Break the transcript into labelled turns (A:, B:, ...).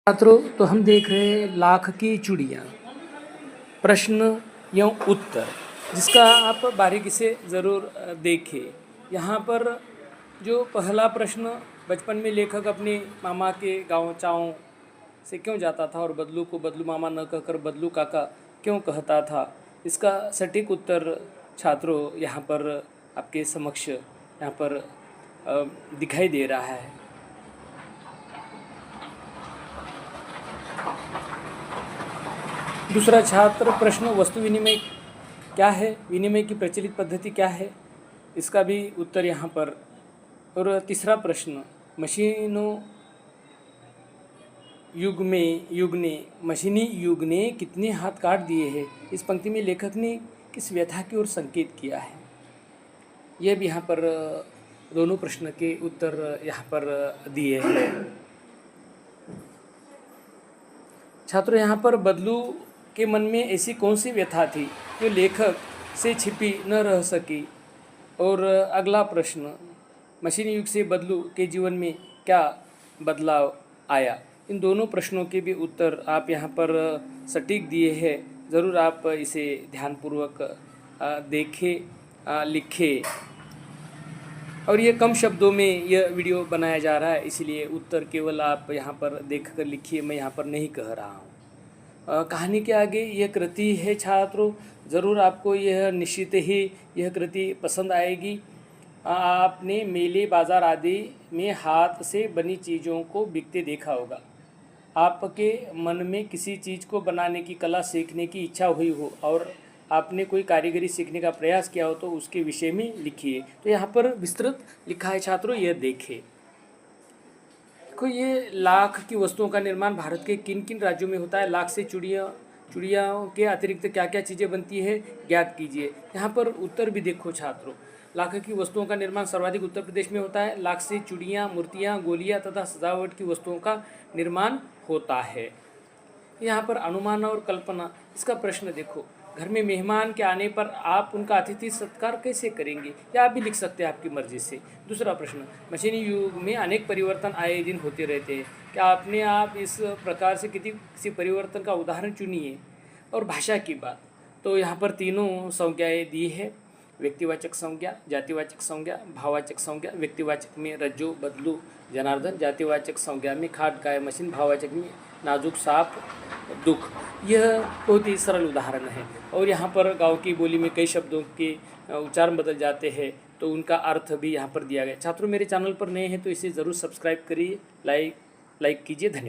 A: छात्रों, तो हम देख रहे हैं लाख की चूड़ियाँ, प्रश्न एवं उत्तर, जिसका आप बारीकी से ज़रूर देखिए। यहाँ पर जो पहला प्रश्न, बचपन में लेखक अपने मामा के गाँव चाँव से क्यों जाता था और बदलू को बदलू मामा न कहकर बदलू काका क्यों कहता था, इसका सटीक उत्तर छात्रों यहाँ पर आपके समक्ष यहाँ पर दिखाई दे रहा है। दूसरा छात्र प्रश्न, वस्तु विनिमय क्या है, विनिमय की प्रचलित पद्धति क्या है, इसका भी उत्तर यहाँ पर। और तीसरा प्रश्न, मशीनी युग ने कितने हाथ काट दिए हैं, इस पंक्ति में लेखक ने किस व्यथा की ओर संकेत किया है। यह भी यहाँ पर दोनों प्रश्न के उत्तर यहाँ पर दिए हैं। छात्रों, यहाँ पर बदलू के मन में ऐसी कौन सी व्यथा थी जो लेखक से छिपी न रह सकी। और अगला प्रश्न, मशीनी युग से बदलू के जीवन में क्या बदलाव आया। इन दोनों प्रश्नों के भी उत्तर आप यहाँ पर सटीक दिए हैं। ज़रूर आप इसे ध्यानपूर्वक देखें, लिखें। और ये कम शब्दों में यह वीडियो बनाया जा रहा है, इसलिए उत्तर केवल आप यहाँ पर देख कर लिखिए, मैं यहाँ पर नहीं कह रहा हूँ। कहानी के आगे यह कृति है छात्रों, ज़रूर आपको यह निश्चित ही यह कृति पसंद आएगी। आपने मेले बाज़ार आदि में हाथ से बनी चीज़ों को बिकते देखा होगा। आपके मन में किसी चीज़ को बनाने की कला सीखने की इच्छा हुई हो और आपने कोई कारीगरी सीखने का प्रयास किया हो तो उसके विषय में लिखिए। तो यहाँ पर विस्तृत लिखा है छात्रों, यह देखिए। देखो, ये लाख की वस्तुओं का निर्माण भारत के किन किन राज्यों में होता है, लाख से चूड़ियों के अतिरिक्त क्या क्या चीज़ें बनती है, ज्ञात कीजिए। यहाँ पर उत्तर भी देखो छात्रों। लाख की वस्तुओं का निर्माण सर्वाधिक उत्तर प्रदेश में होता है। लाख से चूड़ियाँ, मूर्तियाँ, गोलियाँ तथा सजावट की वस्तुओं का निर्माण होता है। यहाँ पर अनुमान और कल्पना, इसका प्रश्न देखो। घर में मेहमान के आने पर आप उनका अतिथि सत्कार कैसे करेंगे, या आप भी लिख सकते हैं आपकी मर्जी से। दूसरा प्रश्न, मशीनी युग में अनेक परिवर्तन आए दिन होते रहते हैं, क्या आप इस प्रकार से किसी परिवर्तन का उदाहरण चुनिए। और भाषा की बात, तो यहाँ पर तीनों संज्ञाएँ दी है, व्यक्तिवाचक संज्ञा, जातिवाचक संज्ञा, भाववाचक संज्ञा। व्यक्तिवाचक में रज्जो, बदलू, जनार्दन। जातिवाचक संज्ञा में खाट, गाय, मशीन। भाववाचक में नाजुक, सांप, दुख। यह बहुत ही सरल उदाहरण है। और यहाँ पर गांव की बोली में कई शब्दों के उच्चारण बदल जाते हैं, तो उनका अर्थ भी यहाँ पर दिया गया। छात्रों, मेरे चैनल पर नए हैं तो इसे ज़रूर सब्सक्राइब करिए, लाइक कीजिए। धन्यवाद।